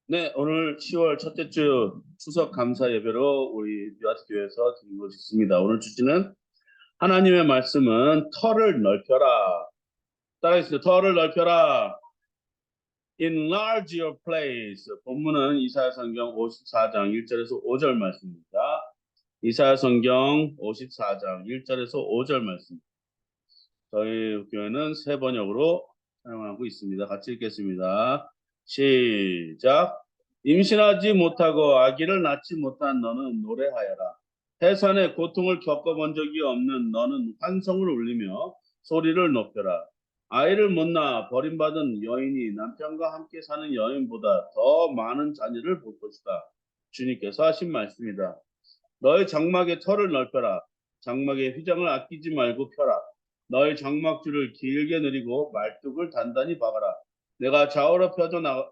네, 오늘 10월 첫째 주 추석 감사 예배로 우리 뉘아트 교회에서 드리고 싶습니다. 오늘 주시는 하나님의 말씀은 터를 넓혀라. 따라하시죠. 터를 넓혀라. Enlarge your place. 본문은 이사야 성경 54장 1절에서 5절 말씀입니다. 이사야 성경 54장 1절에서 5절 말씀. 저희 교회는 세 번역으로 사용하고 있습니다. 같이 읽겠습니다. 시작. 임신하지 못하고 아기를 낳지 못한 너는 노래하여라. 해산의 고통을 겪어본 적이 없는 너는 환성을 울리며 소리를 높여라. 아이를 못 낳아 버림받은 여인이 남편과 함께 사는 여인보다 더 많은 자녀를 볼 것이다. 주님께서 하신 말씀이다. 너의 장막의 털을 넓혀라. 장막의 휘장을 아끼지 말고 펴라. 너의 장막줄을 길게 늘이고 말뚝을 단단히 박아라. 내가 좌우로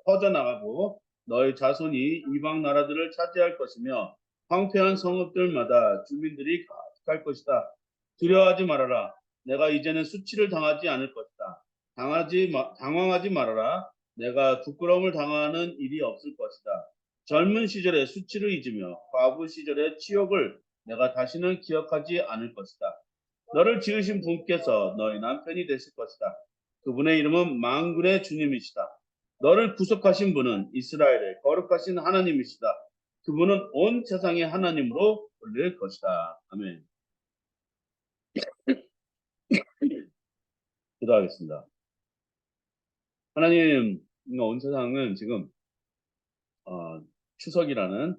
퍼져나가고 너의 자손이 이방 나라들을 차지할 것이며 황폐한 성읍들마다 주민들이 가득할 것이다. 두려워하지 말아라. 내가 이제는 수치를 당하지 않을 것이다. 당황하지 말아라. 내가 부끄러움을 당하는 일이 없을 것이다. 젊은 시절의 수치를 잊으며 과부 시절의 치욕을 내가 다시는 기억하지 않을 것이다. 너를 지으신 분께서 너의 남편이 되실 것이다. 그분의 이름은 만군의 주님이시다. 너를 구속하신 분은 이스라엘의 거룩하신 하나님이시다. 그분은 온 세상의 하나님으로 불릴 것이다. 아멘. 기도하겠습니다. 하나님, 온 세상은 지금 추석이라는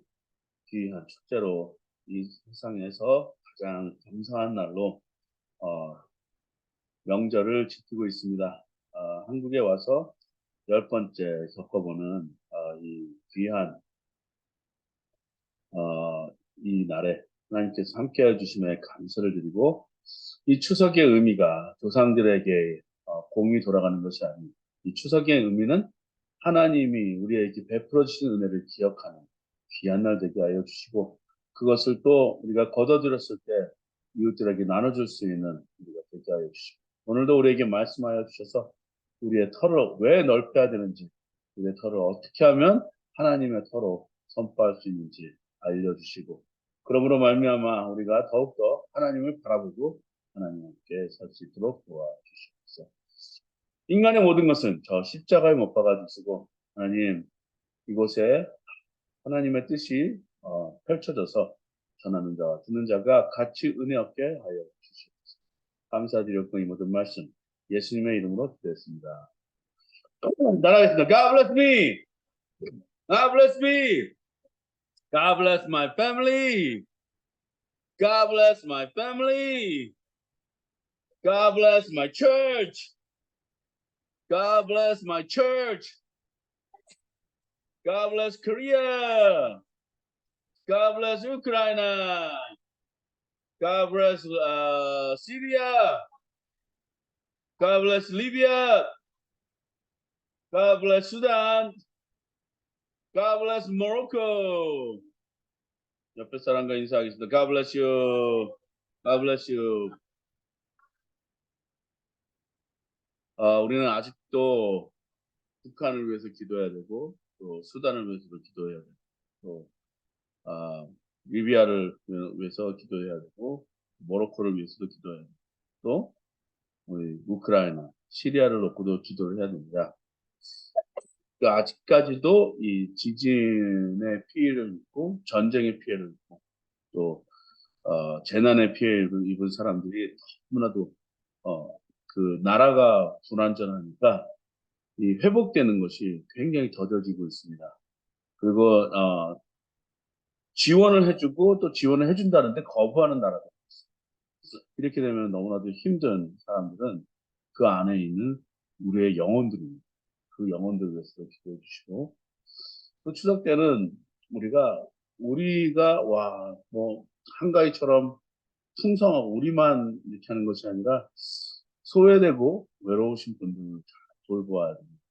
귀한 축제로 이 세상에서 가장 감사한 날로 명절을 지키고 있습니다. 한국에 와서 10번째 겪어보는 이 귀한 이 날에 하나님께서 함께해 주심에 감사를 드리고 이 추석의 의미가 조상들에게 공이 돌아가는 것이 아닌 이 추석의 의미는 하나님이 우리에게 베풀어 주신 은혜를 기억하는 귀한 날 되게 하여 주시고 그것을 또 우리가 거둬들였을 때 이웃들에게 나눠줄 수 있는 우리가 되게 하여 주시고 오늘도 우리에게 말씀하여 주셔서 우리의 터를 왜 넓혀야 되는지 우리의 터를 어떻게 하면 하나님의 터로 선포할 수 있는지 알려주시고 그러므로 말미암아 우리가 더욱더 하나님을 바라보고 하나님 함께 살 수 있도록 도와주시옵소서. 인간의 모든 것은 저 십자가에 못 박아 주시고 하나님 이곳에 하나님의 뜻이 펼쳐져서 전하는 자와 듣는 자가 같이 은혜 얻게 하여 주시옵소서. 감사드렸고 이 모든 말씀 예수님의 이름으로 기도했습니다. 따라하겠습니다. God bless me. God bless me. God bless my family. God bless my family. God bless my church. God bless my church. God bless Korea. God bless Ukraine. God bless Syria. God bless Libya. God bless Sudan. God bless Morocco. 옆에 사람과 인사하겠습니다. God bless you. God bless you. 우리는 아직도 북한을 위해서 기도해야 되고 또 수단을 위해서도 기도해야 되고 또 리비아를 위해서 기도해야 되고 모로코를 위해서도 기도해야 되고 또 우리 우크라이나, 시리아를 놓고도 기도를 해야 됩니다. 그러니까 아직까지도 이 지진의 피해를 입고 전쟁의 피해를 입고 또 재난의 피해를 입은 사람들이 너무나도 그 나라가 불안전하니까 이 회복되는 것이 굉장히 더뎌지고 있습니다. 그리고 지원을 해주고 또 지원을 해준다는데 거부하는 나라가 있어요. 이렇게 되면 너무나도 힘든 사람들은 그 안에 있는 우리의 영혼들입니다. 그 영혼들 위해서 기도해 주시고 또 추석 때는 우리가 뭐 한가위처럼 풍성하고 우리만 이렇게 하는 것이 아니라 소외되고 외로우신 분들을 잘 돌보아야 됩니다.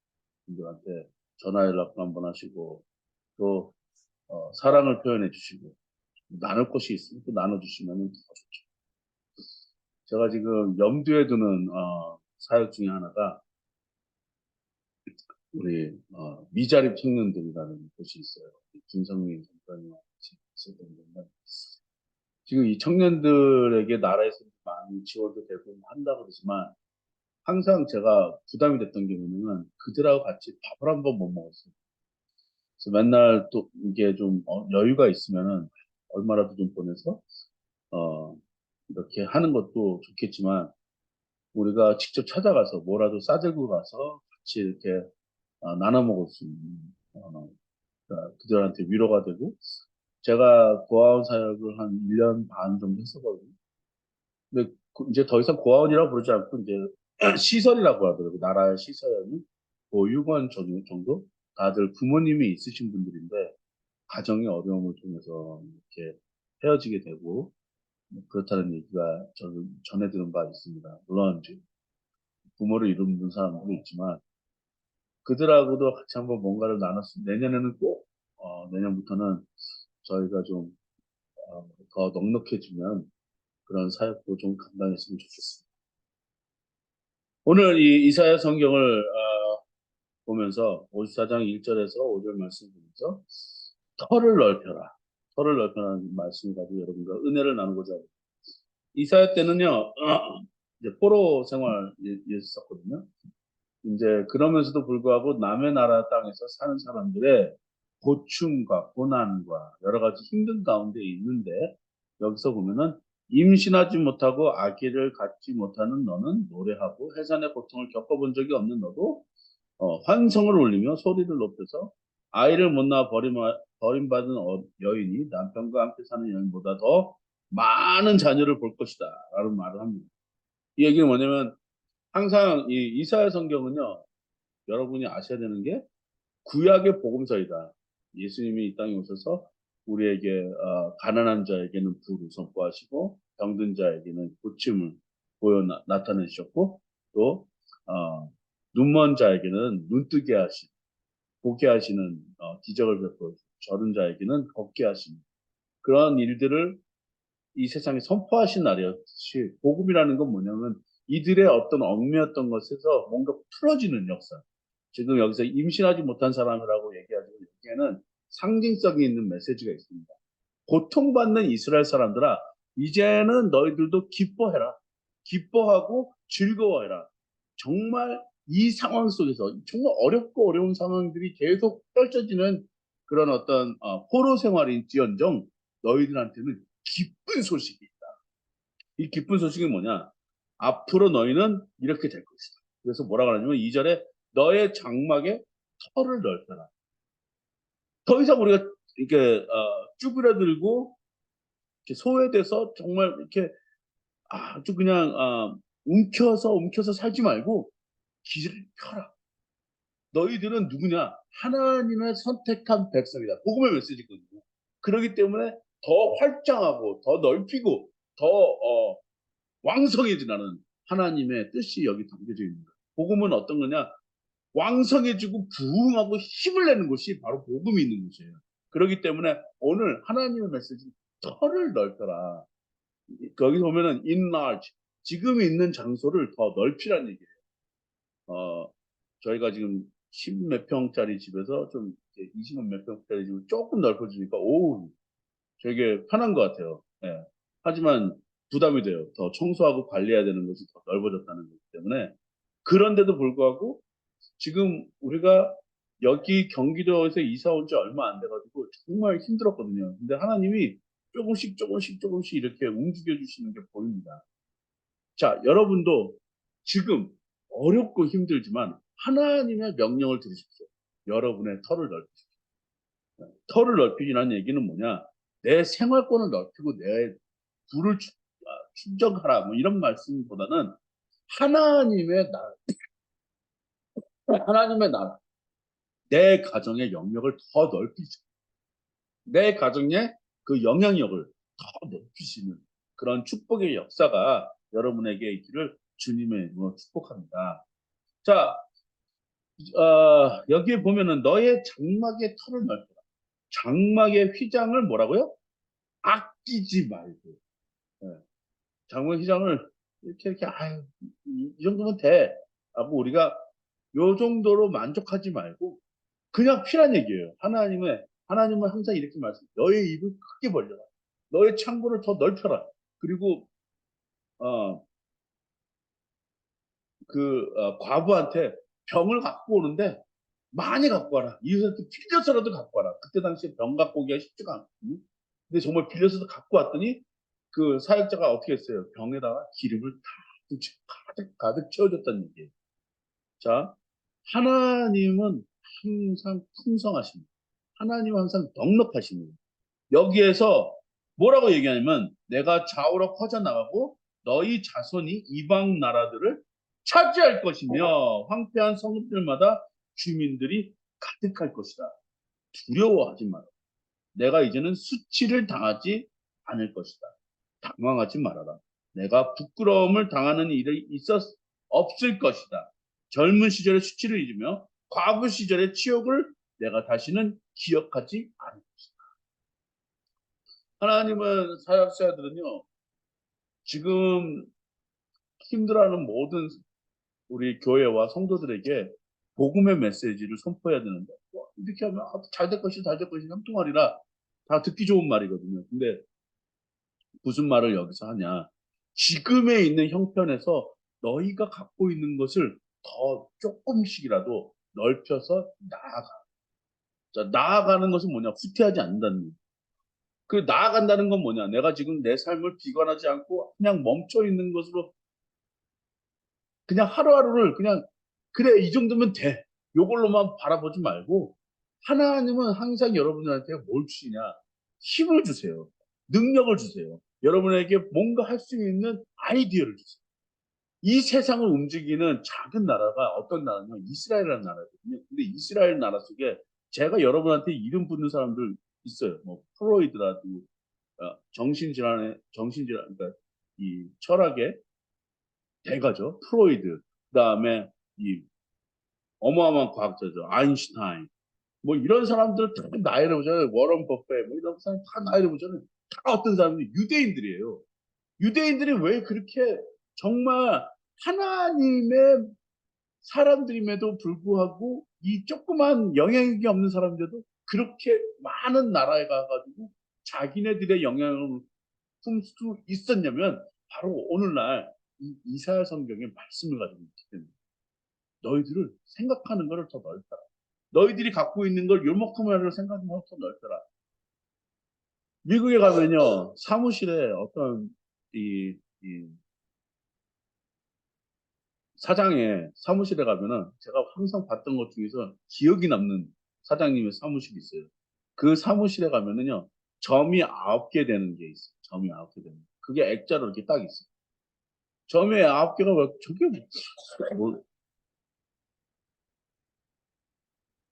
분들한테 전화 연락도 한번 하시고 또 사랑을 표현해 주시고 나눌 것이 있으면 또 나눠주시면 더 좋죠. 제가 지금 염두에 두는 사역 중에 하나가 우리 미자립 청년들이라는 곳이 있어요. 김성민 장관님과 같이 있었던 건데 지금 이 청년들에게 나라에서 많이 지원도 되고 한다고 그러지만 항상 제가 부담이 됐던 게 뭐냐면 그들하고 같이 밥을 한 번 못 먹었어요. 그래서 맨날 또 이게 좀 여유가 있으면은 얼마라도 좀 보내서 어, 이렇게 하는 것도 좋겠지만 우리가 직접 찾아가서 뭐라도 싸들고 가서 같이 이렇게 나눠 먹을 수 있는 그러니까 그들한테 위로가 되고 제가 고아원 사역을 한 1년 반 정도 했었거든요. 근데 이제 더 이상 고아원이라고 부르지 않고 이제 시설이라고 하더라고요. 나라의 시설은 보육원 정도? 다들 부모님이 있으신 분들인데 가정의 어려움을 통해서 이렇게 헤어지게 되고 그렇다는 얘기가 저는 전해 들은 바 있습니다. 물론 이제 부모를 잃은 사람도 있지만 그들하고도 같이 한번 뭔가를 나눴으면 내년에는 꼭 내년부터는 저희가 좀 더 넉넉해지면 그런 사역도 좀 감당했으면 좋겠습니다. 오늘 이 이사야 성경을 보면서 54장 1절에서 5절 말씀 보면서 터를 넓혀라. 터를 넓혀라는 말씀을 가지고 여러분과 은혜를 나누고자 합니다. 이사야 때는요, 이제 포로 생활이었었거든요. 이제 그러면서도 불구하고 남의 나라 땅에서 사는 사람들의 고충과 고난과 여러 가지 힘든 가운데 있는데 여기서 보면은 임신하지 못하고 아기를 갖지 못하는 너는 노래하고 해산의 고통을 겪어본 적이 없는 너도 환성을 울리며 소리를 높여서 아이를 못 낳아 버림받은 여인이 남편과 함께 사는 여인보다 더 많은 자녀를 볼 것이다 라는 말을 합니다. 이 얘기는 뭐냐면 항상 이 이사야 성경은요 여러분이 아셔야 되는 게 구약의 복음서이다. 예수님이 이 땅에 오셔서 우리에게 가난한 자에게는 부를 선포하시고 병든 자에게는 고침을 나타내셨고 또 눈먼 자에게는 눈뜨게 하시고 보게 하시는 기적을 베풀어 저른 자에게는 걷게 하시는 그런 일들을 이 세상에 선포하신 날이었지 복음이라는 건 뭐냐면 이들의 어떤 얽매였던 것에서 뭔가 풀어지는 역사. 지금 여기서 임신하지 못한 사람이라고 얘기하지만 여기에는 상징성이 있는 메시지가 있습니다. 고통받는 이스라엘 사람들아, 이제는 너희들도 기뻐해라. 기뻐하고 즐거워해라. 정말 이 상황 속에서 정말 어렵고 어려운 상황들이 계속 펼쳐지는 그런 어떤 포로 생활인지언정 너희들한테는 기쁜 소식이 있다. 이 기쁜 소식이 뭐냐? 앞으로 너희는 이렇게 될 것이다. 그래서 뭐라고 하냐면 2절에 너의 장막에 털을 넓혀라. 더 이상 우리가 이렇게 쭈그려들고 이렇게 소외돼서 정말 이렇게 아주 그냥 움켜서 살지 말고 길을 펴라. 너희들은 누구냐? 하나님의 선택한 백성이다. 복음의 메시지거든요. 그렇기 때문에 더 활장하고 더 넓히고 더 왕성해지라는 하나님의 뜻이 여기 담겨져 있는 거예요. 복음은 어떤 거냐? 왕성해지고 부흥하고 힘을 내는 곳이 바로 복음이 있는 곳이에요. 그렇기 때문에 오늘 하나님의 메시지는 터를 넓혀라. 거기 보면은 enlarge 지금 있는 장소를 더 넓히라는 얘기예요. 저희가 지금 10몇 평짜리 집에서 좀 20몇 몇 평짜리 집을 조금 넓혀주니까 오 되게 편한 것 같아요. 예. 하지만 부담이 돼요. 더 청소하고 관리해야 되는 것이 더 넓어졌다는 거기 때문에 그런데도 불구하고 지금 우리가 여기 경기도에서 이사 온 지 얼마 안 돼가지고 정말 힘들었거든요. 근데 하나님이 조금씩 이렇게 움직여 주시는 게 보입니다. 자, 여러분도 지금 어렵고 힘들지만 하나님의 명령을 들으십시오. 여러분의 터를 넓히십시오. 터를 넓히기라는 얘기는 뭐냐? 내 생활권을 넓히고 내 부를 축적하라. 뭐 이런 말씀보다는 하나님의 나라, 하나님의 나라, 내 가정의 영역을 더 넓히시고 내 가정의 그 영향력을 더 넓히시는 그런 축복의 역사가 여러분에게 있기를 주님의 이름으로 축복합니다. 자, 여기에 보면은 너의 장막의 털을 넓혀라. 장막의 휘장을 뭐라고요? 아끼지 말고. 예, 장막의 휘장을 이렇게 아유 이 정도면 돼. 라고 우리가 요 정도로 만족하지 말고 그냥 피란 얘기예요. 하나님은 항상 이렇게 말씀. 너의 입을 크게 벌려라. 너의 창고를 더 넓혀라. 그리고 어, 과부한테 병을 갖고 오는데 많이 갖고 와라. 이웃한테 빌려서라도 갖고 와라. 그때 당시에 병 갖고 오기가 쉽지가 않고. 근데 정말 빌려서도 갖고 왔더니 그 사역자가 어떻게 했어요? 병에다가 기름을 다 가득 가득 채워줬다는 얘기예요. 자, 하나님은 항상 풍성하십니다. 하나님은 항상 넉넉하십니다. 여기에서 뭐라고 얘기하냐면 내가 좌우로 퍼져나가고 너희 자손이 이방 나라들을 차지할 것이며 황폐한 성읍들마다 주민들이 가득할 것이다. 두려워하지 마라. 내가 이제는 수치를 당하지 않을 것이다. 당황하지 말아라. 내가 부끄러움을 당하는 일이 없을 것이다. 젊은 시절의 수치를 잊으며 과부 시절의 치욕을 내가 다시는 기억하지 않을 것이다. 하나님은 사역자들은요, 지금 힘들어하는 모든 우리 교회와 성도들에게 복음의 메시지를 선포해야 되는데, 이렇게 하면 잘 될 것이 잘 될 것이 형통하리라. 다 듣기 좋은 말이거든요. 근데 무슨 말을 여기서 하냐. 지금에 있는 형편에서 너희가 갖고 있는 것을 더 조금씩이라도 넓혀서 나아가. 자, 나아가는 것은 뭐냐? 후퇴하지 않는다는 거예요. 그 나아간다는 건 뭐냐? 내가 지금 내 삶을 비관하지 않고 그냥 멈춰 있는 것으로 그냥 하루하루를 그냥 그래 이 정도면 돼. 요걸로만 바라보지 말고 하나님은 항상 여러분들한테 뭘 주시냐? 힘을 주세요. 능력을 주세요. 여러분에게 뭔가 할 수 있는 아이디어를 주세요. 이 세상을 움직이는 작은 나라가 어떤 나라냐면 이스라엘이라는 나라거든요. 근데 이스라엘 나라 속에 제가 여러분한테 이름 붙는 사람들 있어요. 뭐 프로이드라든지 정신질환, 그러니까 이 철학의 대가죠. 프로이드. 그다음에 이 어마어마한 과학자죠. 아인슈타인. 뭐 이런 사람들 다 나이를 보잖아요. 워런 버핏 뭐 이런 사람 다 나이를 보잖아요. 다 어떤 사람들이 유대인들이에요. 유대인들이 왜 그렇게 정말 하나님의 사람들임에도 불구하고 이 조그만 영향력이 없는 사람들도 그렇게 많은 나라에 가가지고 자기네들의 영향을 품수 있었냐면 바로 오늘날 이 이사야 성경의 말씀을 가지고 있기 때문에 너희들을 생각하는 것을 더 넓혀라. 너희들이 갖고 있는 걸 요만큼이라도 생각하는 걸 더 넓혀라. 미국에 가면요 사무실에 어떤 이 사장의 사무실에 가면은 제가 항상 봤던 것 중에서 기억이 남는 사장님의 사무실이 있어요. 그 사무실에 가면은요 점이 9개 되는 게 있어요. 점이 9개 되는. 그게 액자로 이렇게 딱 있어요. 점이 9개가 왜 저게 뭐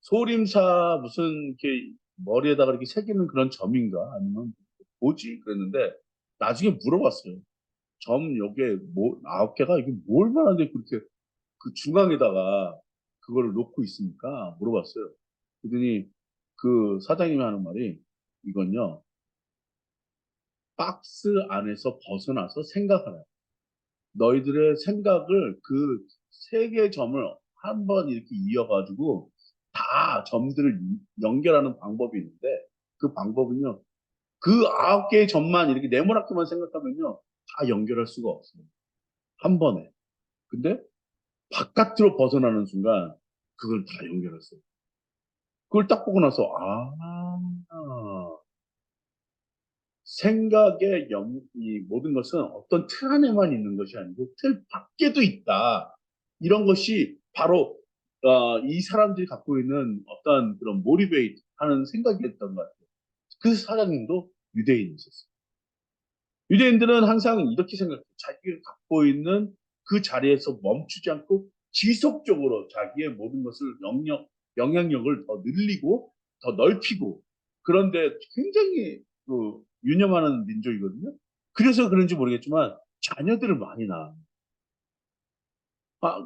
소림사 무슨 이렇게 머리에다가 이렇게 새기는 그런 점인가 아니면 뭐지 그랬는데 나중에 물어봤어요. 점 요게 뭐 9개가 이게 뭘 말하는데 그렇게 그 중앙에다가 그거를 놓고 있습니까? 물어봤어요. 그러더니 그 사장님이 하는 말이 이건요 박스 안에서 벗어나서 생각하라. 너희들의 생각을 그 세 개의 점을 한번 이렇게 이어가지고 다 점들을 연결하는 방법이 있는데 그 방법은요 그 9개의 점만 이렇게 네모나게만 생각하면요 다 연결할 수가 없어요. 한 번에. 근데 바깥으로 벗어나는 순간 그걸 다 연결했어요. 그걸 딱 보고 나서 생각의 이 모든 것은 어떤 틀 안에만 있는 것이 아니고 틀 밖에도 있다. 이런 것이 바로 이 사람들이 갖고 있는 어떤 그런 모티베이트 하는 생각이었던 것 같아요. 그 사장님도 유대인이셨어요. 유대인들은 항상 이렇게 생각해요. 자기가 갖고 있는 그 자리에서 멈추지 않고 지속적으로 자기의 모든 것을 영향력을 더 늘리고 더 넓히고 그런데 굉장히 유념하는 민족이거든요. 그래서 그런지 모르겠지만 자녀들을 많이 낳아.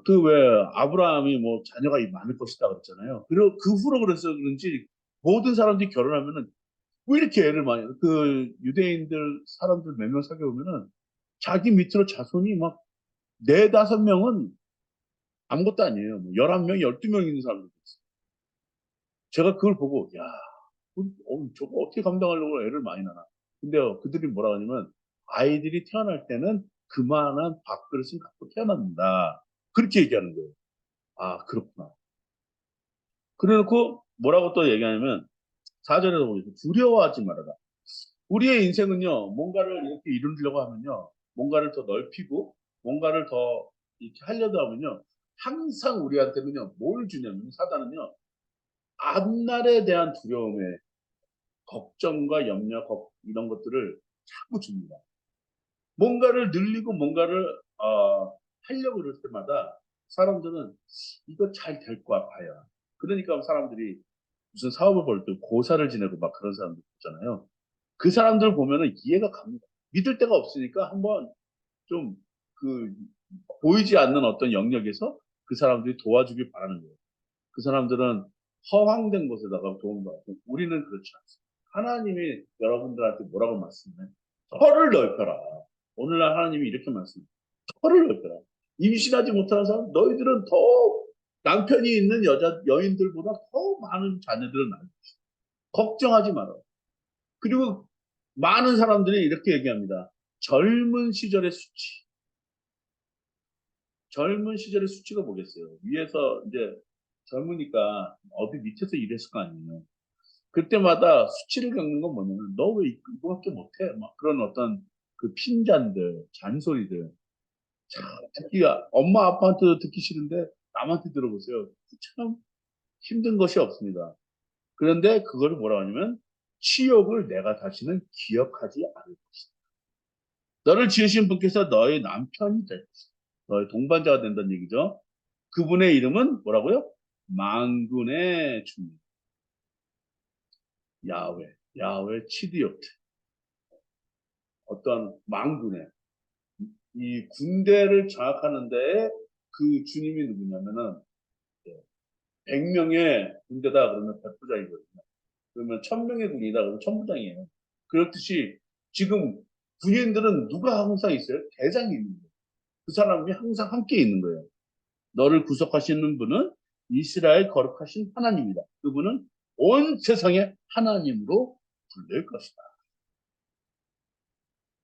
그 왜 아브라함이 뭐 자녀가 많을 것이다 그랬잖아요. 그리고 그 후로 그래서 그런지 모든 사람들이 결혼하면은 왜 이렇게 애를 많이 그 유대인들 사람들 몇 명 사귀어보면은 자기 밑으로 자손이 막 4, 5명은 아무것도 아니에요. 뭐 11명, 12명 있는 사람도 있어요. 제가 그걸 보고, 야, 저거 어떻게 감당하려고 애를 많이 낳아. 근데요, 그들이 뭐라 하냐면, 아이들이 태어날 때는 그만한 밥그릇은 갖고 태어난다. 그렇게 얘기하는 거예요. 아, 그렇구나. 그래 놓고 뭐라고 또 얘기하냐면, 4절에서 보니까 두려워하지 말아라. 우리의 인생은요, 뭔가를 이렇게 이루려고 하면요, 뭔가를 더 넓히고, 뭔가를 더 이렇게 하려다 하면요, 항상 우리한테는요, 뭘 주냐면, 사단은요, 앞날에 대한 두려움에 걱정과 염려, 이런 것들을 자꾸 줍니다. 뭔가를 늘리고 뭔가를 하려고 그럴 때마다 사람들은 이거 잘 될 거야 봐야. 그러니까 사람들이 무슨 사업을 벌 때 고사를 지내고 막 그런 사람들 있잖아요. 그 사람들 보면은 이해가 갑니다. 믿을 데가 없으니까 한번 좀 그 보이지 않는 어떤 영역에서 그 사람들이 도와주길 바라는 거예요. 그 사람들은 허황된 곳에다가 도움을 받고 우리는 그렇지 않습니다. 하나님이 여러분들한테 뭐라고 말씀해? 터를 넓혀라. 오늘날 하나님이 이렇게 말씀해. 터를 넓혀라. 임신하지 못하는 사람, 너희들은 더 남편이 있는 여인들보다 더 많은 자녀들을 낳을 것이다. 걱정하지 마라. 그리고 많은 사람들이 이렇게 얘기합니다. 젊은 시절의 수치. 젊은 시절의 수치가 뭐겠어요? 위에서 이제 젊으니까 어디 밑에서 일했을 거 아니에요. 그때마다 수치를 겪는 건 뭐냐면 너 왜 이거밖에 못해? 막 그런 어떤 그 핀잔들, 잔소리들. 참 듣기가 엄마 아빠한테도 듣기 싫은데 남한테 들어보세요. 참 힘든 것이 없습니다. 그런데 그걸 뭐라 하냐면 치욕을 내가 다시는 기억하지 않을 것이다. 너를 지으신 분께서 너의 남편이 될 것이다. 너의 동반자가 된다는 얘기죠. 그분의 이름은 뭐라고요? 만군의 주님. 야훼, 야훼 치디오트. 어떤 망군의 이 군대를 장악하는 데에 그 주님이 누구냐면은 100명의 군대다 그러면 백부장이거든요. 그러면 1000명의 군이다 그러면 천부장이에요. 그렇듯이 지금 군인들은 누가 항상 있어요? 대장이 있는 거예요. 그 사람이 항상 함께 있는 거예요. 너를 구속하시는 분은 이스라엘 거룩하신 하나님이다. 그분은 온 세상의 하나님으로 불릴 것이다.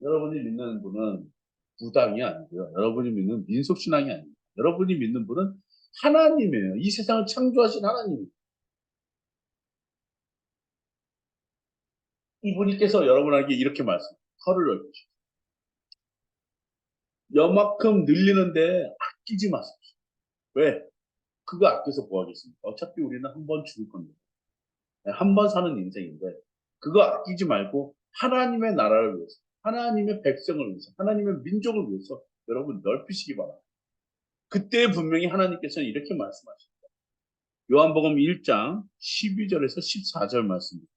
여러분이 믿는 분은 부당이 아니고요. 여러분이 믿는 민속신앙이 아닙니다. 여러분이 믿는 분은 하나님이에요. 이 세상을 창조하신 하나님. 이분께서 여러분에게 이렇게 말씀, 털을 넓히시오. 여만큼 늘리는데 아끼지 마세요. 왜? 그거 아껴서 뭐 하겠습니까? 어차피 우리는 한 번 죽을 건데. 한 번 사는 인생인데, 그거 아끼지 말고 하나님의 나라를 위해서, 하나님의 백성을 위해서, 하나님의 민족을 위해서 여러분 넓히시기 바랍니다. 그때 분명히 하나님께서는 이렇게 말씀하십니다. 요한복음 1장 12절에서 14절 말씀입니다.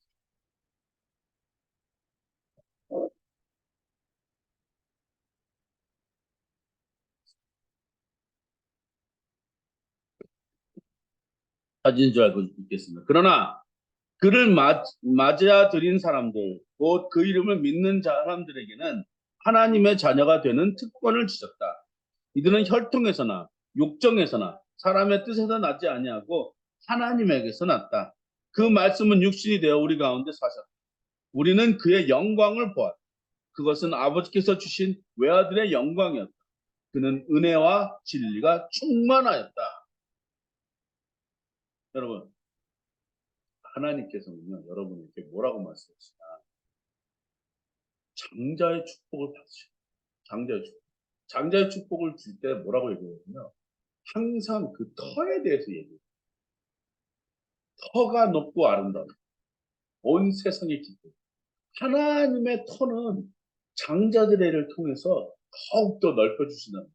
사진인 줄 알고 있겠습니다. 그러나 그를 맞아들인 사람들, 곧 그 이름을 믿는 사람들에게는 하나님의 자녀가 되는 특권을 주셨다. 이들은 혈통에서나 육정에서나 사람의 뜻에서 나지 아니하고 하나님에게서 났다. 그 말씀은 육신이 되어 우리 가운데 사셨다. 우리는 그의 영광을 보았다. 그것은 아버지께서 주신 외아들의 영광이었다. 그는 은혜와 진리가 충만하였다. 여러분, 하나님께서는요, 여러분에게 뭐라고 말씀하시나? 장자의 축복을 받으시고, 장자의 축복. 장자의 축복을 줄 때 뭐라고 얘기하거든요? 항상 그 터에 대해서 얘기해요. 터가 높고 아름다운 온 세상의 기쁨. 하나님의 터는 장자들의 일을 통해서 더욱더 넓혀주시는.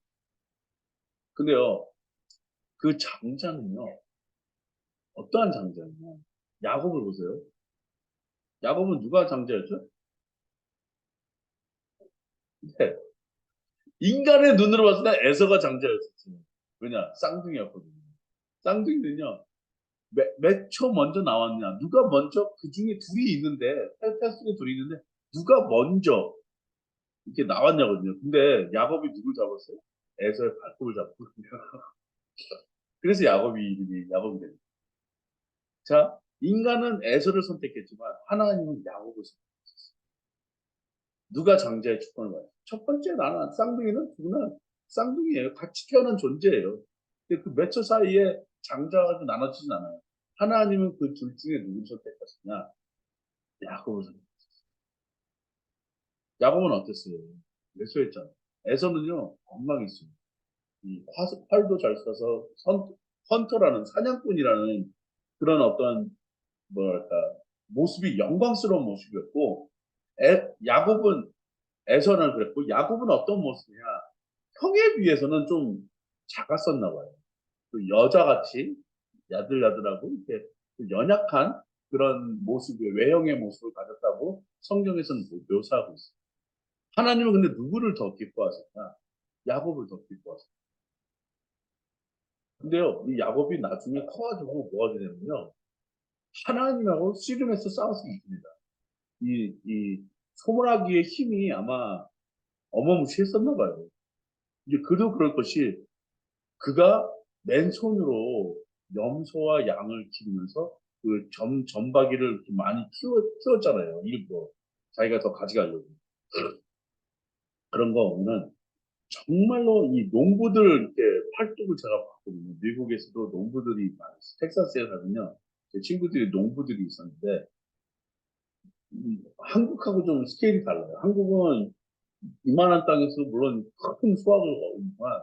근데요, 그 장자는요, 어떠한 장자냐? 야곱을 보세요. 야곱은 누가 장자였죠? 네. 인간의 눈으로 봤을 때 에서가 장자였었어요. 왜냐? 쌍둥이였거든요. 쌍둥이는요, 몇 초 먼저 나왔냐? 누가 먼저 그 중에 둘이 있는데, 텔 속에 둘이 있는데, 누가 먼저 이렇게 나왔냐거든요. 근데 야곱이 누굴 잡았어요? 에서의 발톱을 잡거든요. 그래서 야곱이 이름이 야곱이 됩니다. 자, 인간은 에서를 선택했지만 하나님은 야곱을 선택했어요. 누가 장자의 축복을 받아요? 첫 번째 나는 쌍둥이는 누구나 쌍둥이에요. 같이 태어난 존재예요. 근데 그 몇 초 사이에 장자가 나눠지진 않아요. 하나님은 그 둘 중에 누구를 선택하시냐? 야곱을 선택. 야곱은 어땠어요? 매수했잖아요. 에서는요, 엉망이었어요. 이 활도 잘 써서 헌터라는 사냥꾼이라는 그런 어떤 뭐랄까 모습이 영광스러운 모습이었고 야곱은 에서는 그랬고 야곱은 어떤 모습이냐 형에 비해서는 좀 작았었나 봐요. 그 여자같이 야들야들하고 이렇게 그 연약한 그런 모습의 외형의 모습을 가졌다고 성경에서는 묘사하고 있어요. 하나님은 근데 누구를 더 기뻐하셨나? 야곱을 더 기뻐하셨어요. 근데요, 이 야곱이 나중에 커가지고 뭐가 되냐면요. 하나님하고 씨름해서 싸울 수 있습니다. 이 소문하기의 힘이 아마 어마무시했었나 봐요. 이제 그도 그럴 것이 그가 맨손으로 염소와 양을 기르면서 그 점박이를 이렇게 많이 키웠잖아요. 일부러. 자기가 더 가져가려고. 그런 거 보면 정말로 이 농부들 이렇게 팔뚝을 제가 봤거든요. 미국에서도 농부들이 많았어요. 텍사스에 가면요. 제 친구들이 농부들이 있었는데 한국하고 좀 스케일이 달라요. 한국은 이만한 땅에서 물론 큰 수확을 얻지만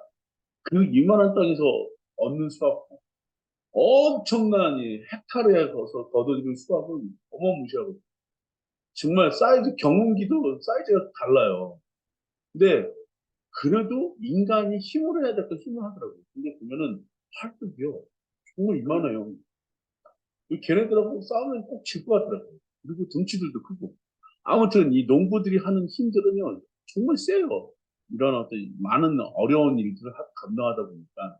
그 이만한 땅에서 얻는 수확 엄청난 이 헥타르에 가서 거둬들인 수확은 어마무시하고 정말 사이즈 경운기도 사이즈가 달라요. 근데 그래도 인간이 힘을 해야 될 때 힘을 하더라고요. 근데 보면은 팔뚝이요 정말 이만해요. 걔네들하고 싸우면 꼭 질 것 같더라고요. 그리고 덩치들도 크고. 아무튼 이 농부들이 하는 힘들은요 정말 세요. 이런 어떤 많은 어려운 일들을 감당하다 보니까.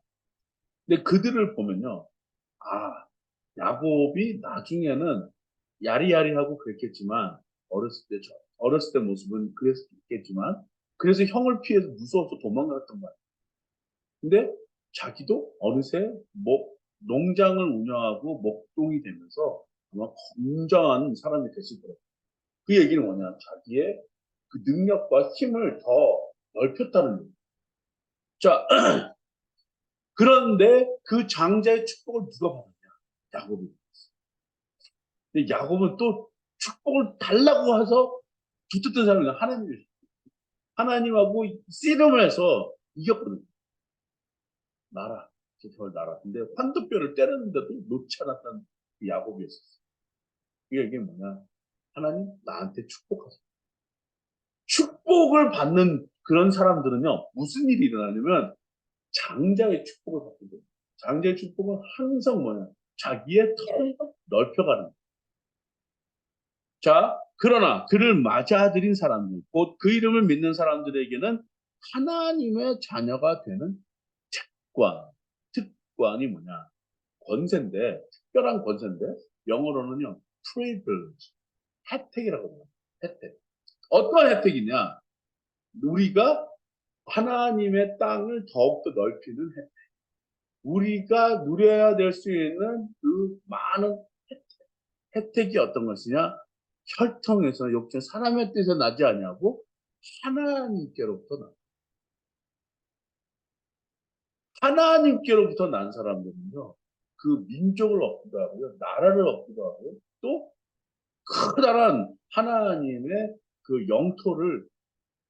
근데 그들을 보면요. 아, 야곱이 나중에는 야리야리하고 그랬겠지만 어렸을 때 모습은 그랬겠지만 그래서 형을 피해서 무서워서 도망갔던 거야. 근데 자기도 어느새 농장을 운영하고 목동이 되면서 아마 건장한 사람이 됐을 거예요. 그 얘기는 뭐냐? 자기의 그 능력과 힘을 더 넓혔다는 거예요. 자, 그런데 그 장자의 축복을 누가 받았냐? 야곱이. 근데 야곱은 또 축복을 달라고 해서 붙었던 사람이 하나님이에요. 하나님하고 씨름을 해서 이겼거든요. 나라, 저 나라. 근데 환도뼈를 때렸는데도 놓지 않았던 그 야곱이었어요. 이게 뭐냐? 하나님 나한테 축복하세요. 축복을 받는 그런 사람들은요, 무슨 일이 일어나냐면 장자의 축복을 받거든요. 장자의 축복은 항상 뭐냐? 자기의 털을 넓혀가는 거예요. 자, 그러나 그를 맞아들인 사람들, 곧 그 이름을 믿는 사람들에게는 하나님의 자녀가 되는 특권, 특권이 뭐냐? 권세인데, 특별한 권세인데, 영어로는요, privilege, 혜택이라고 해요. 혜택. 어떤 혜택이냐? 우리가 하나님의 땅을 더욱더 넓히는 혜택. 우리가 누려야 될 수 있는 그 많은 혜택이 어떤 것이냐? 혈통에서 욕심 사람의 뜻에 나지 아니하고 하나님께로부터 나. 하나님께로부터 난 사람들은요. 그 민족을 얻기도 하고요. 나라를 얻기도 하고요. 또 커다란 하나님의 그 영토를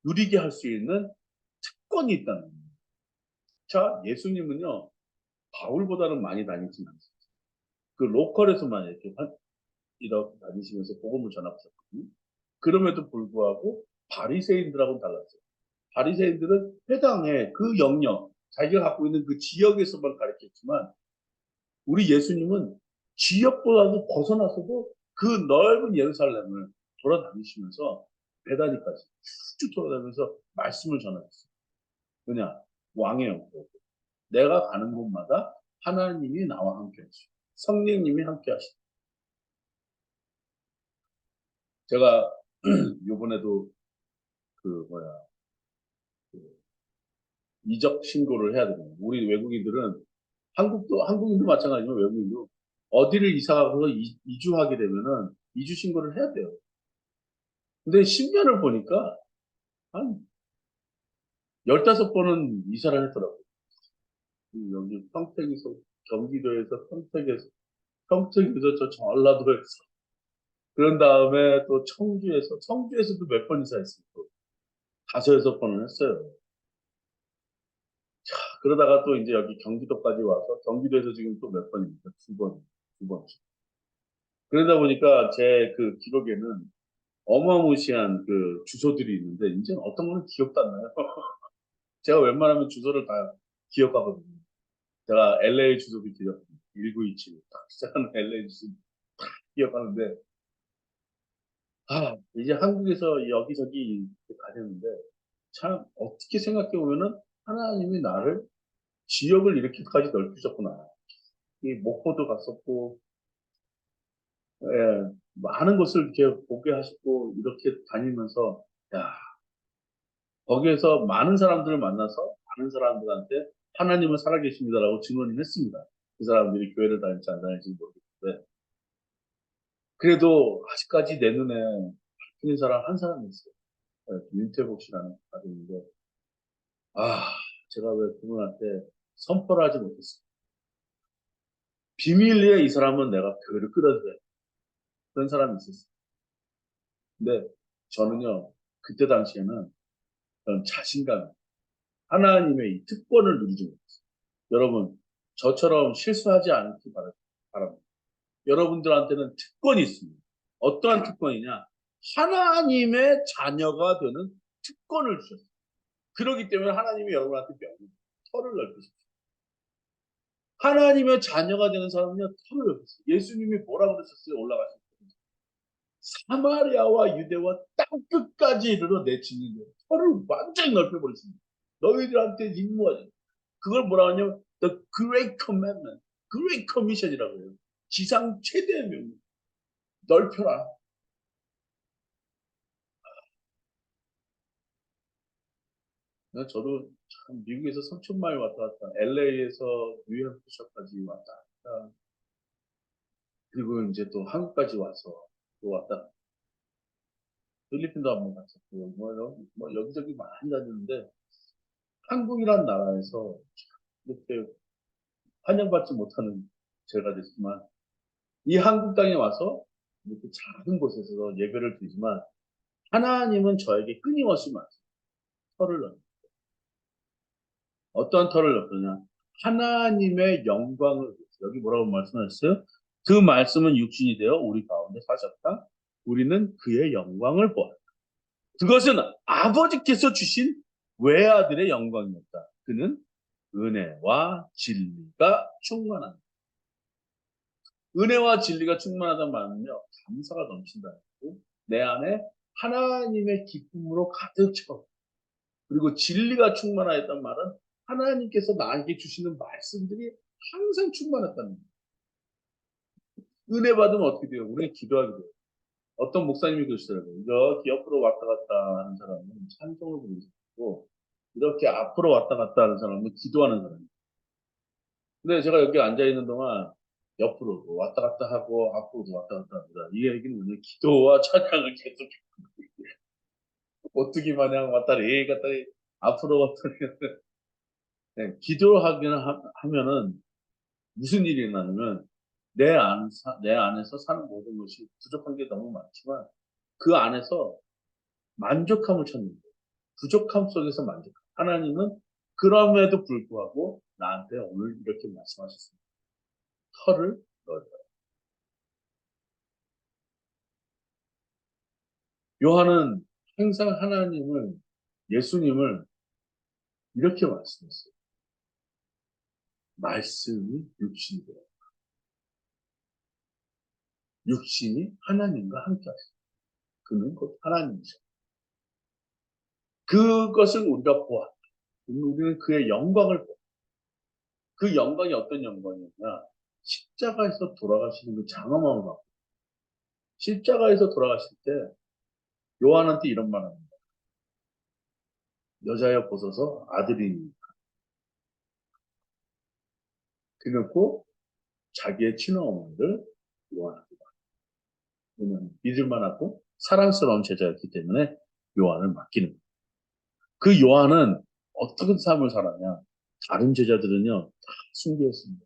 누리게 할 수 있는 특권이 있다는 거예요. 자, 예수님은요. 바울보다는 많이 다니진 않습니다. 그 로컬에서만 이렇게 다니시면서 복음을 전하셨거든요. 그럼에도 불구하고 바리새인들하고는 달랐어요. 바리새인들은 회당의 그 영역, 자기가 갖고 있는 그 지역에서만 가르쳤지만 우리 예수님은 지역보다도 벗어나서도 그 넓은 예루살렘을 돌아다니시면서 베다니까지 쭉 돌아다니면서 말씀을 전하셨어요. 그냥 왕의 영토. 내가 가는 곳마다 하나님이 나와 함께 하시고 성령님이 함께 하시고 제가 요번에도 그 뭐야 그 이적 신고를 해야 되거든요. 우리 외국인들은 한국인도 마찬가지지만 외국인도 어디를 이사 가서 이주하게 되면은 이주 신고를 해야 돼요. 근데 10년을 보니까 한 15번은 이사를 했더라고요. 여기 평택에서, 경기도에서 평택에서 저 전라도에서, 그런 다음에 또 청주에서도 몇 번 이사했어요. 또. 5, 6번을 했어요. 그러다가 또 이제 여기 경기도까지 와서, 경기도에서 지금 또 몇 번입니까? 2번, 2번. 그러다 보니까 제 그 기록에는 어마무시한 그 주소들이 있는데, 이제 어떤 거는 기억도 안 나요. 제가 웬만하면 주소를 다 기억하거든요. 제가 LA 주소도 기억, 1927, 딱 시작하는 LA 주소 기억하는데, 이제 한국에서 여기저기 다녔는데, 참, 어떻게 생각해 보면은, 하나님이 나를, 지역을 이렇게까지 넓히셨구나. 이 목포도 갔었고, 예, 많은 곳을 이렇게 보게 하시고, 이렇게 다니면서, 야, 거기에서 많은 사람들을 만나서, 많은 사람들한테 하나님은 살아계십니다라고 증언을 했습니다. 그 사람들이 교회를 다닐지 안 다닐지 모르겠는데, 그래도 아직까지 내 눈에 박히는 사람 한 사람이 있어요. 윤태복 씨라는 아들인데, 아, 제가 왜 그분한테 선포를 하지 못했어요. 비밀리에 이 사람은 내가 교회를 끌어들여. 그런 사람이 있었어요. 근데 저는요, 그때 당시에는 그런 자신감, 하나님의 이 특권을 누리지 못했어요. 여러분, 저처럼 실수하지 않기 바랍니다. 여러분들한테는 특권이 있습니다. 어떠한 특권이냐? 하나님의 자녀가 되는 특권을 주셨어요. 그렇기 때문에 하나님이 여러분한테 터를 넓히십시오. 하나님의 자녀가 되는 사람은요, 터를 넓히세요. 예수님이 뭐라고 그러셨어요? 올라가실 때. 사마리아와 유대와 땅끝까지 이르러 내 증인이요. 터를 완전히 넓혀버렸습니다. 너희들한테 임무하자. 그걸 뭐라고 하냐면 The Great Commandment, Great Commission이라고 해요. 지상 최대의 명령. 넓혀라. 저도 참 미국에서 3,000마일 왔다 갔다, LA에서 뉴햄프셔까지 왔다 갔다, 그리고 이제 또 한국까지 와서 또 왔다 갔다. 필리핀도 한번 갔었고, 뭐 여기저기 많이 다녔는데, 한국이란 나라에서 이렇게 환영받지 못하는 제가 됐지만, 이 한국 땅에 와서 이렇게 작은 곳에서 예배를 드리지만, 하나님은 저에게 끊임없이 말씀, 터를 넣는, 어떠한 터를 넣느냐? 하나님의 영광을 위해서. 여기 뭐라고 말씀하셨어요? 그 말씀은 육신이 되어 우리 가운데 사셨다. 우리는 그의 영광을 보았다. 그것은 아버지께서 주신 외아들의 영광이었다. 그는 은혜와 진리가 충만한. 은혜와 진리가 충만하다는 말은요, 감사가 넘친다. 내 안에 하나님의 기쁨으로 가득 채워. 그리고 진리가 충만하였단 말은 하나님께서 나에게 주시는 말씀들이 항상 충만했다는 거예요. 은혜 받으면 어떻게 돼요? 우리 기도하게 돼요. 어떤 목사님이 그러시더라고요. 이렇게 옆으로 왔다 갔다 하는 사람은 찬송을 부르는 사람이고, 이렇게 앞으로 왔다 갔다 하는 사람은 기도하는 사람이에요. 근데 제가 여기 앉아 있는 동안 옆으로 왔다 갔다 하고 앞으로도 왔다 갔다 합니다. 이 얘기는 뭐냐? 기도와 찬양을 계속 오뚜기 마냥 왔다리 갔다리 앞으로 왔다리. 네, 기도하기는 하면은 무슨 일이 일어나냐면 내 안에서 사는 모든 것이 부족한 게 너무 많지만 그 안에서 만족함을 찾는 거예요. 부족함 속에서 만족. 하나님은 그럼에도 불구하고 나한테 오늘 이렇게 말씀하셨습니다. 터를 넣어라. 요한은 항상 예수님을 이렇게 말씀했어요. 말씀이 육신이 되어 육신이 하나님과 함께 하시다. 그는 곧 하나님이죠. 그것을 우리가 보았다. 우리는 그의 영광을 보았다. 그 영광이 어떤 영광이었냐? 십자가에서 돌아가시는 그 장엄함을 받고, 십자가에서 돌아가실 때 요한한테 이런 말 합니다. 여자여 보소서 아들이니. 그래놓고 자기의 친어머니를 요한합니다. 왜냐하면 믿을만하고 사랑스러운 제자였기 때문에 요한을 맡기는 거예요. 그 요한은 어떤 삶을 살았냐? 다른 제자들은요, 다 순교했습니다.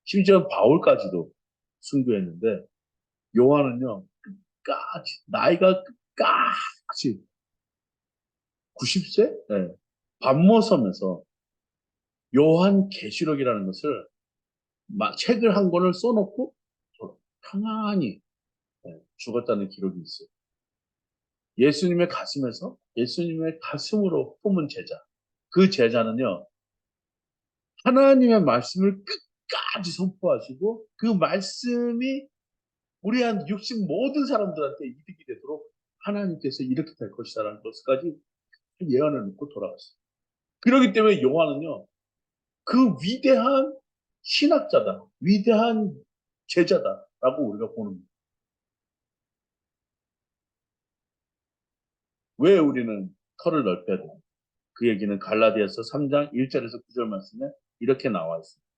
심지어 바울까지도 순교했는데, 요한은요, 끝까지, 나이가 끝까지 90세? 네. 밤모섬에서 요한계시록이라는 것을 책을 한 권을 써놓고 평안히 죽었다는 기록이 있어요. 예수님의 가슴에서 예수님의 가슴으로 품은 제자. 그 제자는요, 하나님의 말씀을 끝까지 선포하시고 그 말씀이 우리 한 육신 모든 사람들한테 이득이 되도록 하나님께서 이렇게 될 것이다라는 것까지 예언을 놓고 돌아갔어요. 그렇기 때문에 요한은요, 그 위대한 신학자다, 위대한 제자다라고 우리가 보는 거예요. 왜 우리는 털을 넓혀야 되나? 그 얘기는 갈라디아서 3장 1절에서 9절 말씀에 이렇게 나와 있습니다.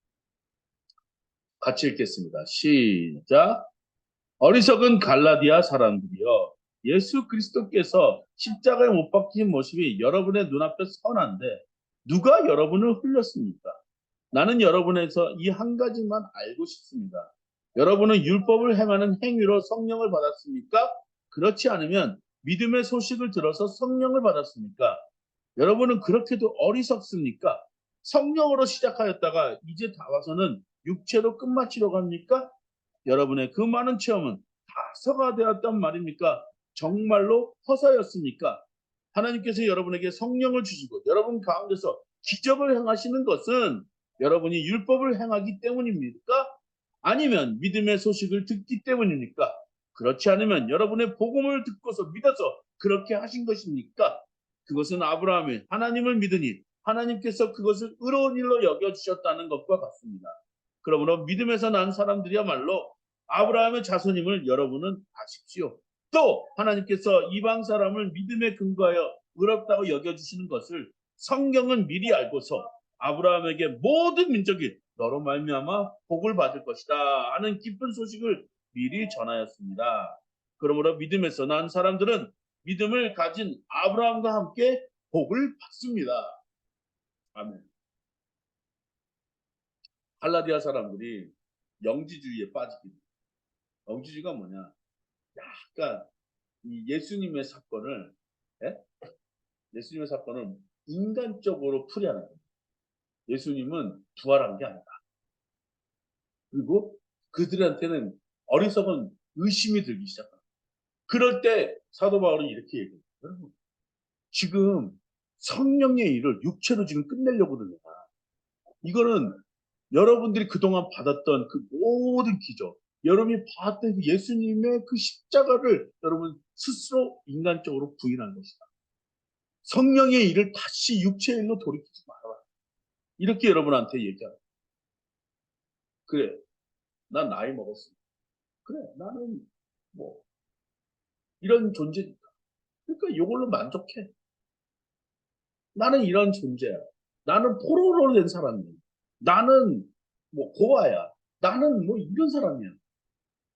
같이 읽겠습니다. 시작. 어리석은 갈라디아 사람들이여, 예수 그리스도께서 십자가에 못 박힌 모습이 여러분의 눈앞에 선한데 누가 여러분을 흘렸습니까? 나는 여러분에서 이 한 가지만 알고 싶습니다. 여러분은 율법을 행하는 행위로 성령을 받았습니까? 그렇지 않으면 믿음의 소식을 들어서 성령을 받았습니까? 여러분은 그렇게도 어리석습니까? 성령으로 시작하였다가 이제 다 와서는 육체로 끝마치려고 합니까? 여러분의 그 많은 체험은 다 허사가 되었단 말입니까? 정말로 허사였습니까? 하나님께서 여러분에게 성령을 주시고 여러분 가운데서 기적을 행하시는 것은 여러분이 율법을 행하기 때문입니까? 아니면 믿음의 소식을 듣기 때문입니까? 그렇지 않으면 여러분의 복음을 듣고서 믿어서 그렇게 하신 것입니까? 그것은 아브라함이 하나님을 믿으니 하나님께서 그것을 의로운 일로 여겨주셨다는 것과 같습니다. 그러므로 믿음에서 난 사람들이야말로 아브라함의 자손임을 여러분은 아십시오. 또 하나님께서 이방 사람을 믿음에 근거하여 의롭다고 여겨주시는 것을 성경은 미리 알고서 아브라함에게 모든 민족이 너로 말미암아 복을 받을 것이다 하는 기쁜 소식을 미리 전하였습니다. 그러므로 믿음에서 난 사람들은 믿음을 가진 아브라함과 함께 복을 받습니다. 아멘. 갈라디아 사람들이 영지주의에 빠지게 돼요. 영지주의가 뭐냐? 약간 이 예수님의 사건을, 예? 예수님의 사건을 인간적으로 풀이하는 거예요. 예수님은 부활한 게 아니다. 그리고 그들한테는 어리석은 의심이 들기 시작합니다. 그럴 때 사도 바울은 이렇게 얘기해요. 여러분, 지금 성령의 일을 육체로 지금 끝내려고 그러냐. 이거는 여러분들이 그동안 받았던 그 모든 기적, 여러분이 봤던 그 예수님의 그 십자가를 여러분 스스로 인간적으로 부인한 것이다. 성령의 일을 다시 육체의 일로 돌이키지 말아라. 이렇게 여러분한테 얘기하라. 그래, 난 나이 먹었어. 그래, 나는 뭐 이런 존재니까. 그러니까 이걸로 만족해. 나는 이런 존재야. 나는 포로로 된 사람이야. 나는 뭐 고아야. 나는 뭐 이런 사람이야.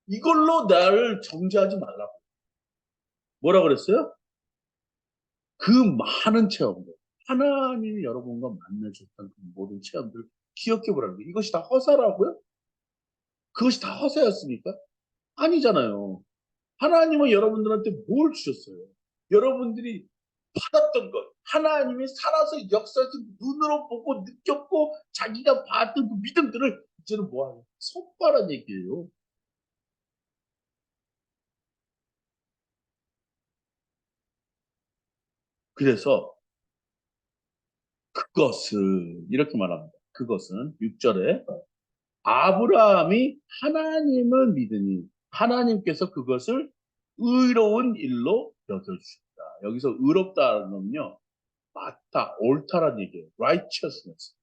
이걸로 나를 정죄하지 말라고. 뭐라 그랬어요? 그 많은 체험들. 하나님이 여러분과 만나줬던 그 모든 체험들 기억해 보라는 거예요. 이것이 다 허사라고요? 그것이 다 허사였습니까? 아니잖아요. 하나님은 여러분들한테 뭘 주셨어요? 여러분들이 받았던 것, 하나님이 살아서 역사에서 눈으로 보고 느꼈고 자기가 봤던 그 믿음들을 이제는 뭐하냐? 선포하라는 얘기예요. 그래서 그것은 이렇게 말합니다. 그것은 6절에 아브라함이 하나님을 믿으니 하나님께서 그것을 의로운 일로 여겨주셨다. 여기서 의롭다는 건요. 맞다, 옳다라는 얘기예요. righteousness.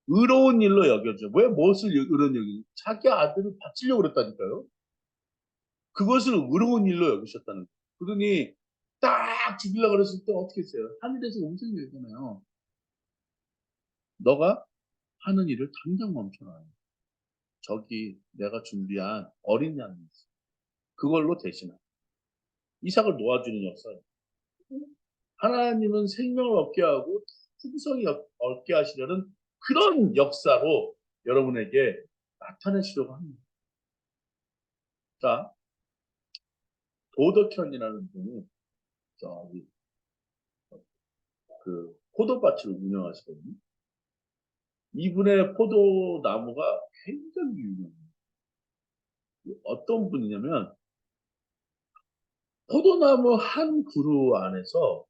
의로운 일로 여겨줘. 왜 무엇을 의로운 여기죠? 자기 아들을 바치려고 그랬다니까요. 그것을 의로운 일로 여기셨다는 거예요. 그러니 딱 죽이려고 그랬을 때 어떻게 했어요? 하늘에서 음성이 되잖아요. 너가 하는 일을 당장 멈춰라. 저기 내가 준비한 어린 양이 있어. 그걸로 대신하. 이삭을 놓아주는 역사예요. 하나님은 생명을 얻게 하고 풍성히 얻게 하시려는 그런 역사로 여러분에게 나타내시려고 합니다. 자, 도덕현이라는 분이 저기 그 포도밭을 운영하시거든요. 이분의 포도나무가 굉장히 유명해요. 어떤 분이냐면 포도나무 한 그루 안에서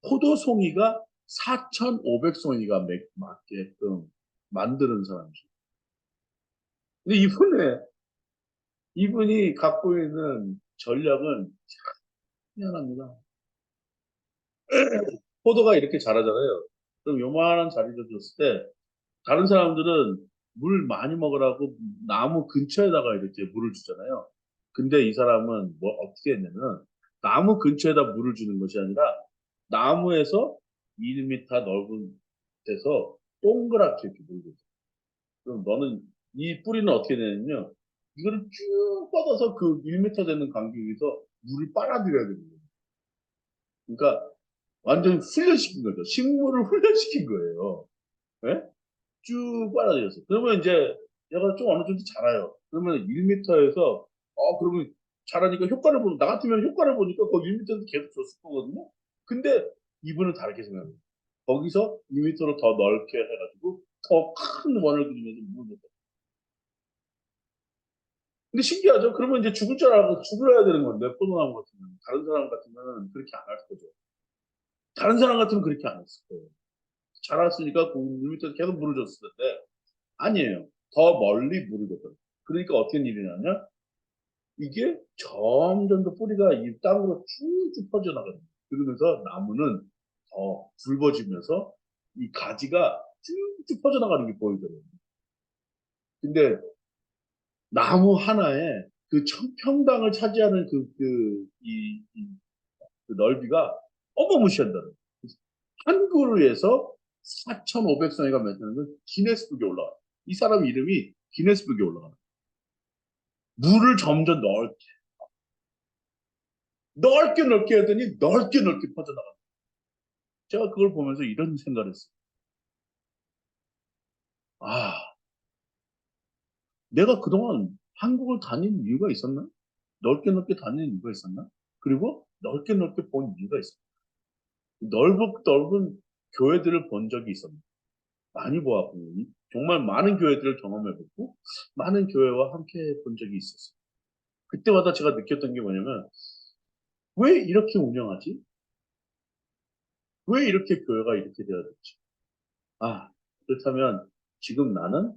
포도송이가 4,500송이가 맞게끔 만드는 사람이죠. 근데 이분이 갖고 있는 전략은 희한합니다. 포도가 이렇게 자라잖아요. 그럼 요만한 자리를 줬을 때 다른 사람들은 물 많이 먹으라고 나무 근처에다가 이렇게 물을 주잖아요. 근데 이 사람은 뭐 어떻게 했냐면 나무 근처에다 물을 주는 것이 아니라 나무에서 1m 넓은 데서 동그랗게 이렇게 물을 줘. 그럼 너는 이 뿌리는 어떻게 되냐면요. 이거를 쭉 뻗어서 그 1m 되는 간격에서 물을 빨아들여야 되는 거예요. 그러니까 완전 훈련시킨 거죠. 식물을 훈련시킨 거예요. 예? 쭉 빨아들였어. 그러면 이제 얘가 좀 어느 정도 자라요. 그러면 1m에서 그러면 자라니까 효과를 보는 나 같으면 효과를 보니까 거기 1m에서 계속 줬을 거거든요. 근데 이분은 다르게 생각해요. 거기서 2m로 더 넓게 해가지고 더 큰 원을 그리면서 물을 줬어. 근데 신기하죠? 그러면 이제 죽을 줄 알고 죽어야 되는 건데 포도나무 같으면 다른 사람 같으면 그렇게 안 할 거죠. 다른 사람 같으면 그렇게 안 했을 거예요. 자랐으니까 그 1m 계속 물을 줬을 텐데 아니에요. 더 멀리 물을 줬거든요. 그러니까 어떤 일이 나냐? 이게 점점 더 뿌리가 이 땅으로 쭉쭉 퍼져나가요. 그러면서 나무는 더 굵어지면서 이 가지가 쭉쭉 퍼져나가는 게 보이더라고요. 근데 나무 하나에 그 평당을 차지하는 그 넓이가 어마무시한다는 거예요. 한 그루에서 4,500성이가 맺는 건 기네스북에 올라가요. 이 사람 이름이 기네스북에 올라가요. 물을 점점 넓게 넓게 하더니 넓게 넓게 퍼져나가요. 제가 그걸 보면서 이런 생각을 했어요. 아, 내가 그동안 한국을 다닌 이유가 있었나? 넓게 넓게 다니는 이유가 있었나? 그리고 넓게 넓게 본 이유가 있었나? 넓은 교회들을 본 적이 있었나? 많이 보았고, 정말 많은 교회들을 경험해봤고, 많은 교회와 함께 본 적이 있었어요. 그때마다 제가 느꼈던 게 뭐냐면, 왜 이렇게 운영하지? 왜 이렇게 교회가 이렇게 되어야 되지? 아, 그렇다면 지금 나는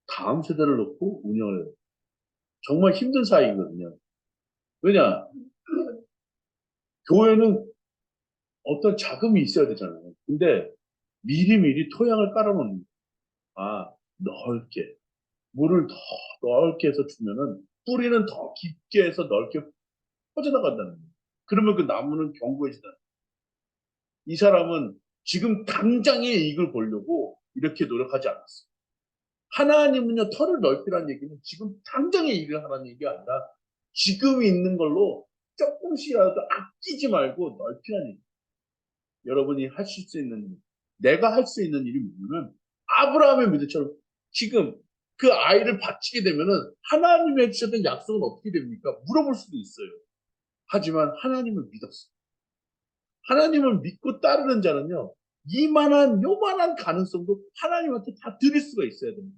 다음 세대를 놓고 운영을 해요. 정말 힘든 사이거든요. 왜냐? 교회는 어떤 자금이 있어야 되잖아요. 근데 미리미리 토양을 깔아놓는 거예요. 아, 넓게. 물을 더 넓게 해서 주면은 뿌리는 더 깊게 해서 넓게 퍼져나간다는 거예요. 그러면 그 나무는 견고해지다. 이 사람은 지금 당장의 이익을 보려고 이렇게 노력하지 않았어요. 하나님은요, 터를 넓히라는 얘기는 지금 당장의 이익을 하라는 얘기가 아니라 지금 있는 걸로 조금씩이라도 아끼지 말고 넓히라는 얘기예요. 여러분이 하실 수 있는 일, 내가 할 수 있는 일이 뭐냐면 아브라함의 믿음처럼 지금 그 아이를 바치게 되면은 하나님이 해주셨던 약속은 어떻게 됩니까? 물어볼 수도 있어요. 하지만 하나님을 믿었어. 하나님을 믿고 따르는 자는요, 이만한 요만한 가능성도 하나님한테 다 드릴 수가 있어야 됩니다.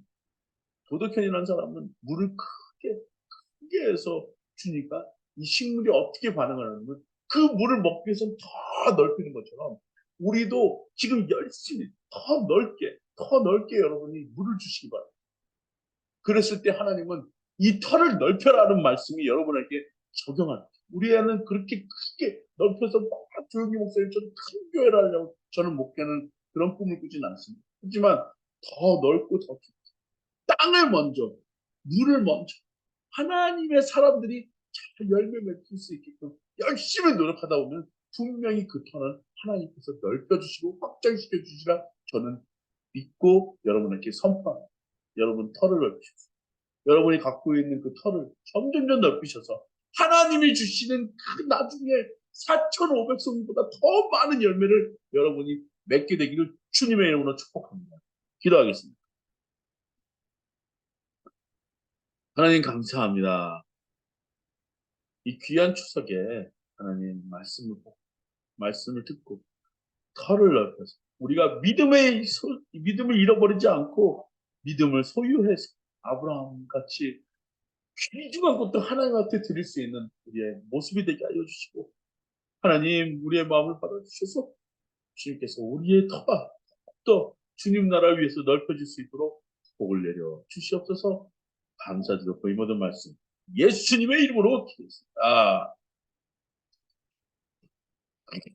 도덕현이라는 사람은 물을 크게 해서 주니까 이 식물이 어떻게 반응을 하냐면 그 물을 먹기 위해서는 더 넓히는 것처럼 우리도 지금 열심히 더 넓게 여러분이 물을 주시기 바랍니다. 그랬을 때 하나님은 이 터를 넓혀라는 말씀이 여러분에게 적용합니다. 우리 애는 그렇게 크게 넓혀서 막 조용히 목사님처럼 큰 교회를 하려고 저는 목회는 그런 꿈을 꾸지는 않습니다. 하지만 더 넓고 더 깊고 땅을 먼저 물을 먼저 하나님의 사람들이 잘 열매 맺을 수 있게끔 열심히 노력하다 보면 분명히 그 터는 하나님께서 넓혀주시고 확장시켜 주시라 저는 믿고 여러분에게 선포합니다. 여러분 터를 넓히십시오. 여러분이 갖고 있는 그 터를 점점점 넓히셔서 하나님이 주시는 그 나중에 4,500송이보다 더 많은 열매를 여러분이 맺게 되기를 주님의 이름으로 축복합니다. 기도하겠습니다. 하나님 감사합니다. 이 귀한 추석에 하나님 말씀을 듣고 터를 넓혀서 우리가 믿음을 잃어버리지 않고 믿음을 소유해서 아브라함 같이 귀중한 것도 하나님한테 드릴 수 있는 우리의 모습이 되게 하여 주시고 하나님 우리의 마음을 받아주셔서 주님께서 우리의 터가 또 주님 나라를 위해서 넓혀질 수 있도록 복을 내려 주시옵소서. 감사드리고 이 모든 말씀 예수님의 이름으로 기도했습니다.